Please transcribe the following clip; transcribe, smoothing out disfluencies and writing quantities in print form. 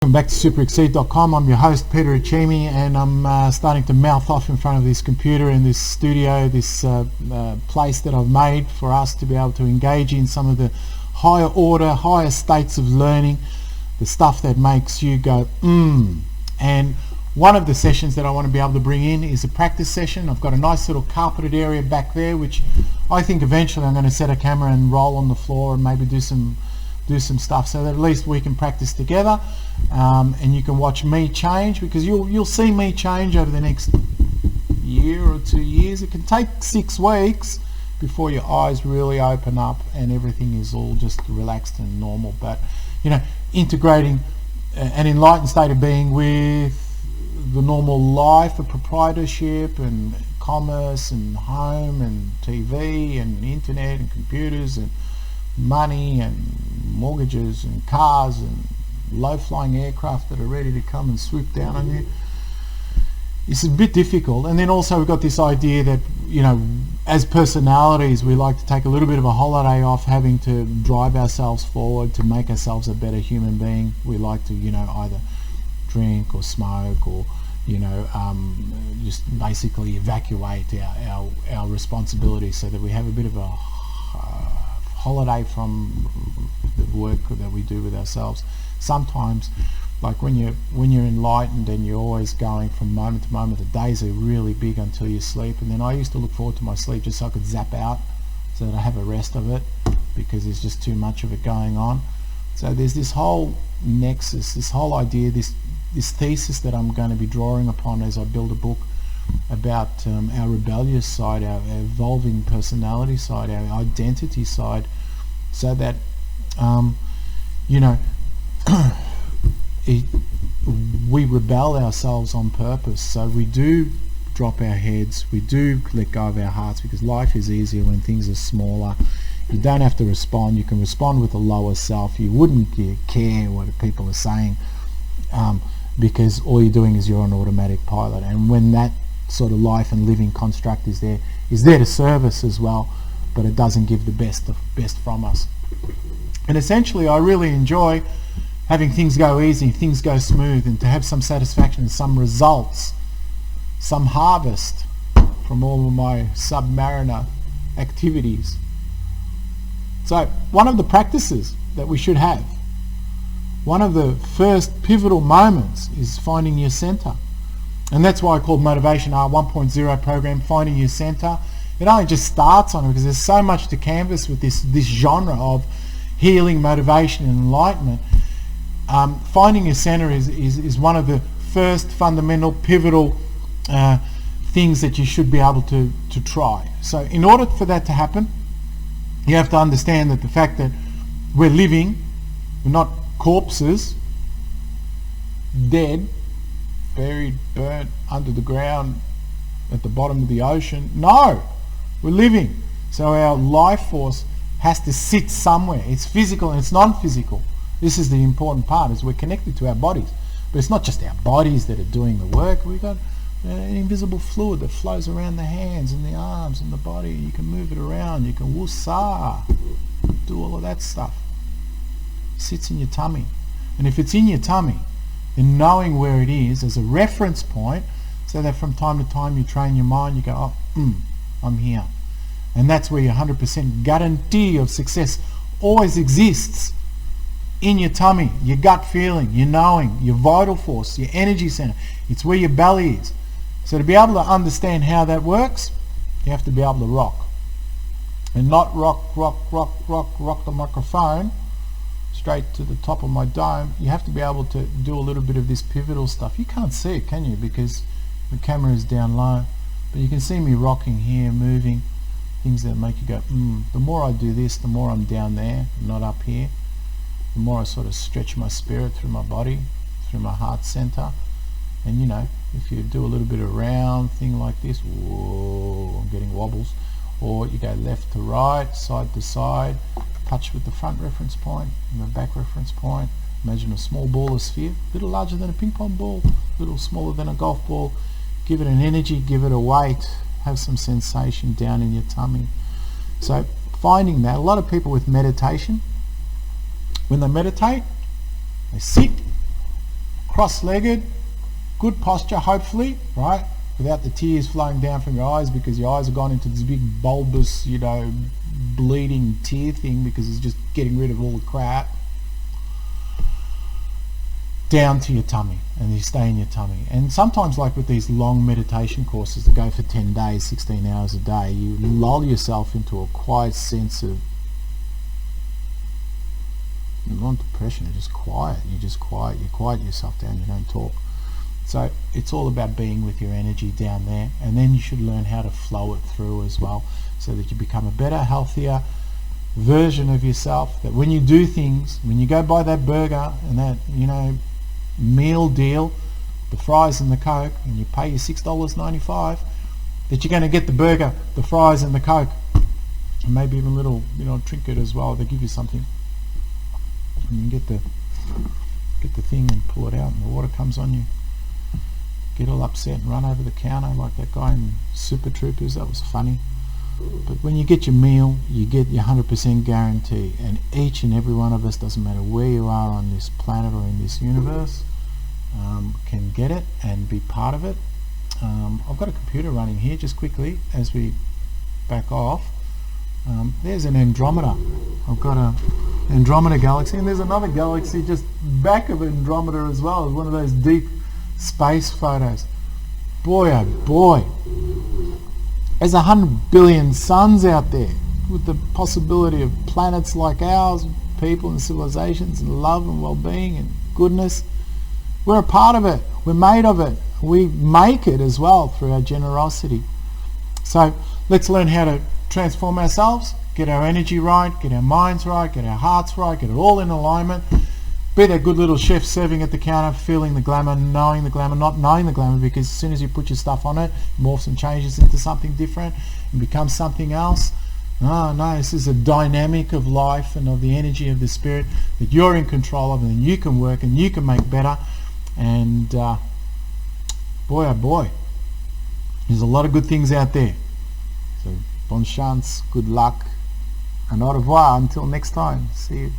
Welcome back to superexceed.com. I'm your host Peter Achimi, and I'm starting to mouth off in front of this computer in this studio, this place that I've made for us to be able to engage in some of the higher order, higher states of learning, the stuff that makes you go And one of the sessions that I want to be able to bring in is a practice session. I've got a nice little carpeted area back there, which I think eventually I'm going to set a camera and roll on the floor and maybe do some stuff so that at least we can practice together, and you can watch me change, because you'll see me change over the next year or 2 years. It can take 6 weeks before your eyes really open up and everything is all just relaxed and normal. But integrating an enlightened state of being with the normal life of proprietorship and commerce and home and TV and internet and computers and money and mortgages and cars and low-flying aircraft that are ready to come and swoop down on you. It's a bit difficult. And then also we've got this idea that, as personalities, we like to take a little bit of a holiday off having to drive ourselves forward to make ourselves a better human being. We like to, either drink or smoke or, just basically evacuate our responsibilities so that we have a bit of a holiday from the work that we do with ourselves. Sometimes, like when you're enlightened and you're always going from moment to moment, the days are really big until you sleep. And then I used to look forward to my sleep just so I could zap out, so that I have a rest of it, because there's just too much of it going on. So there's this whole nexus, this whole idea, this thesis that I'm going to be drawing upon as I build a book about our rebellious side, our evolving personality side, our identity side, so that we rebel ourselves on purpose. So we do drop our heads, we do let go of our hearts, because life is easier when things are smaller. You don't have to respond. You can respond with a lower self. You wouldn't care what people are saying, because all you're doing is you're on automatic pilot. And when that sort of life and living construct is there to serve us as well, but it doesn't give the best from us. And essentially I really enjoy having things go easy, things go smooth, and to have some satisfaction, some results, some harvest from all of my submariner activities. So one of the practices that we should have, one of the first pivotal moments, is finding your center. And that's why I called Motivation R 1.0 program Finding Your Center. It only just starts on it because there's so much to canvas with this genre of healing, motivation and enlightenment. Finding your center is one of the first fundamental, pivotal things that you should be able to try. So in order for that to happen, you have to understand that the fact that we're living, we're not corpses, dead, buried, burnt under the ground at the bottom of the ocean. No, we're living. So our life force has to sit somewhere. It's physical and it's non-physical. This is the important part, is we're connected to our bodies. But it's not just our bodies that are doing the work. We've got an invisible fluid that flows around the hands and the arms and the body. You can move it around. You can woosah, do all of that stuff. It sits in your tummy. And if it's in your tummy, then knowing where it is as a reference point, so that from time to time you train your mind, you go, I'm here. And that's where your 100% guarantee of success always exists. In your tummy, your gut feeling, your knowing, your vital force, your energy center. It's where your belly is. So to be able to understand how that works, you have to be able to rock. And not rock the microphone straight to the top of my dome. You have to be able to do a little bit of this pivotal stuff. You can't see it, can you? Because the camera is down low. But you can see me rocking here, moving, things that make you go, The more I do this, the more I'm down there, not up here. The more I sort of stretch my spirit through my body, through my heart center. And if you do a little bit of round thing like this, whoa, I'm getting wobbles. Or you go left to right, side to side, touch with the front reference point and the back reference point. Imagine a small ball or sphere, a little larger than a ping pong ball, a little smaller than a golf ball. Give it an energy, give it a weight, have some sensation down in your tummy. So finding that, a lot of people with meditation, when they meditate, they sit cross-legged, good posture, hopefully, right? Without the tears flowing down from your eyes because your eyes have gone into this big bulbous, bleeding tear thing because it's just getting rid of all the crap. Down to your tummy, and you stay in your tummy. And sometimes, like with these long meditation courses that go for 10 days, 16 hours a day, you lull yourself into a quiet sense of not depression, you're just quiet. You quiet yourself down, you don't talk. So it's all about being with your energy down there, and then you should learn how to flow it through as well, so that you become a better, healthier version of yourself, that when you do things, when you go buy that burger and that meal deal, the fries and the Coke, and you pay your $6.95, that you're going to get the burger, the fries and the Coke, and maybe even a little trinket as well. They give you something, and you get the thing and pull it out and the water comes on you. Get all upset and run over the counter like that guy in Super Troopers. That was funny. But when you get your meal, you get your 100% guarantee, and each and every one of us, doesn't matter where you are on this planet or in this universe, can get it and be part of it. I've got a computer running here just quickly as we back off. There's an Andromeda. I've got an Andromeda galaxy, and there's another galaxy just back of Andromeda as well. It's one of those deep space photos. Boy oh boy, there's 100 billion suns out there, with the possibility of planets like ours, people and civilizations and love and well-being and goodness. We're a part of it. We're made of it. We make it as well through our generosity. So let's learn how to transform ourselves, get our energy right, get our minds right, get our hearts right, get it all in alignment. Be that good little chef serving at the counter, feeling the glamour, knowing the glamour, not knowing the glamour, because as soon as you put your stuff on it, it morphs and changes into something different and becomes something else. No, this is a dynamic of life and of the energy of the spirit that you're in control of, and that you can work and you can make better. And boy oh boy, there's a lot of good things out there. So bon chance, good luck, and au revoir until next time. See you.